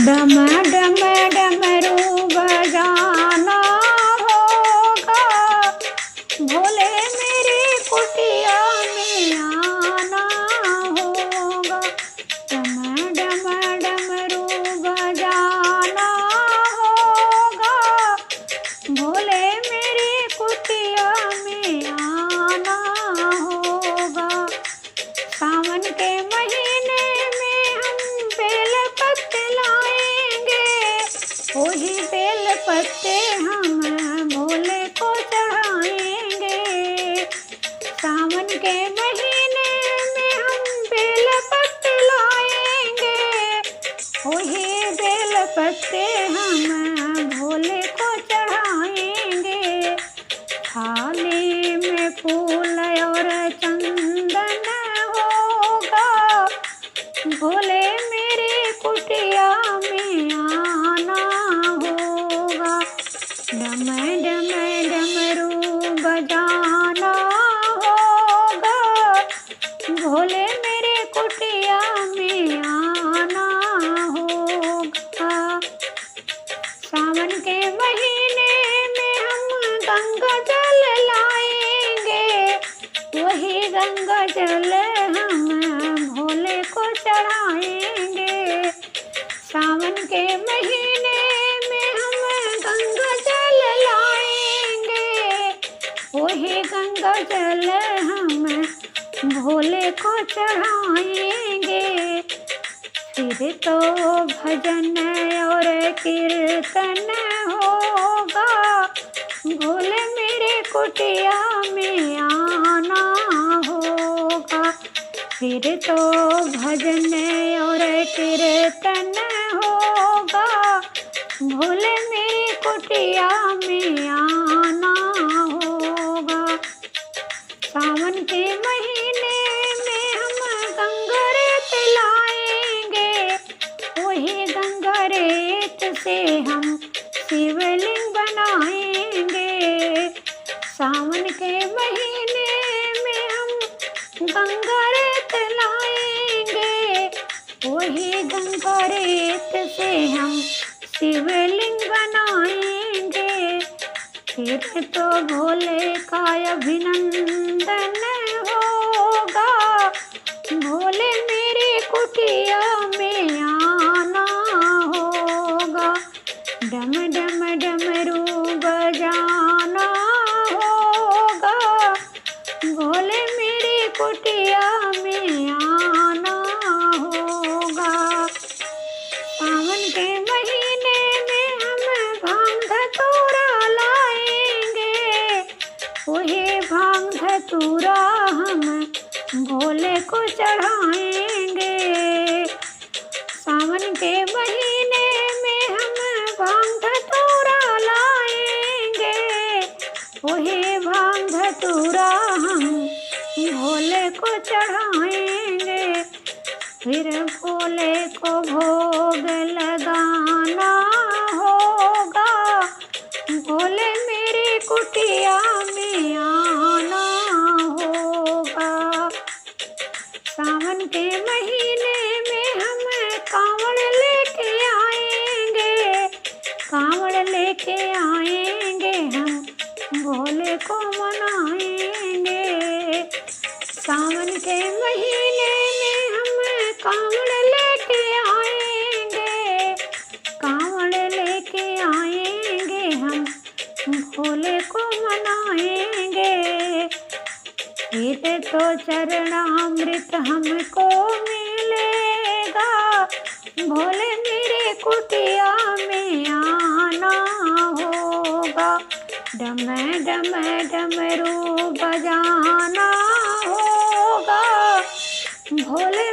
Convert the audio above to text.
डम डम डमरू बजाना होगा, भोले मेरी कुटिया में आना होगा। डम डम डमरू बजाना होगा, भोले मेरी कुटिया में आना होगा। सावन के महीने में हम बेल पत्ते लाएंगे, वही बेल पत्ते हम भोले को चढ़ाएंगे। सावन के महीने में हम बेल पत्ते लाएंगे, वही बेल पत्ते हम भोले को चढ़ाएंगे। थाली में फूल और चंदन होगा, भोले मेरी कुटिया में आना होगा। डम डम डमरू बजाना होगा, भोले मेरी कुटिया में आना होगा। सावन के महीने में हम गंगा जल लाएंगे, वही गंगा जल हम भोले को चढ़ाएंगे। सावन के महीने में हम गंगा जल लाएंगे, वही गंगा जल हम भोले को चढ़ाएंगे। फिर तो भजन और कीर्तन होगा, भोले मेरे कुटिया में आना होगा। फिर तो भजन और कीर्तन होगा, भोले मेरी कुटिया में आना होगा। सावन के महीने में हम गंगा रेत लाएंगे, वही गंगा रेत से हम शिवलिंग बनाएंगे। सावन के महीने में हम गंगा रेत लाएंगे, वही गंगा रेत से हम शिवलिंग बनाएंगे। फिर तो भोले का अभिनंदन होगा, भोले मेरी कुटिया में आना होगा। डम डम डमरू बजाना होगा, भोले मेरी कुटिया में आना होगा। सावन के महीने में हम भांग धतूरा लाएंगे, वही भांग धतूरा हम भोले को चढ़ाएंगे। सावन के महीने में हम भांग धतूरा लाएंगे, वही भांग धतूरा हम भोले को चढ़ाएंगे। फिर भोले को भोग लगाना होगा, भोले मेरी कुटिया में आना होगा। सावन के महीने में हम कांवड़ लेके आएंगे, कांवड़ लेके आएंगे हम भोले को मनाएंगे। सावन के महीने में हम कांवड़ लेके आएंगे, कांवड़ लेके आएंगे हम भोले को मनाएंगे। फिर तो चरणामृत हमको मिलेगा, भोले मेरे कुटिया में आना होगा। डम डम डमरू बजाना होगा, भोले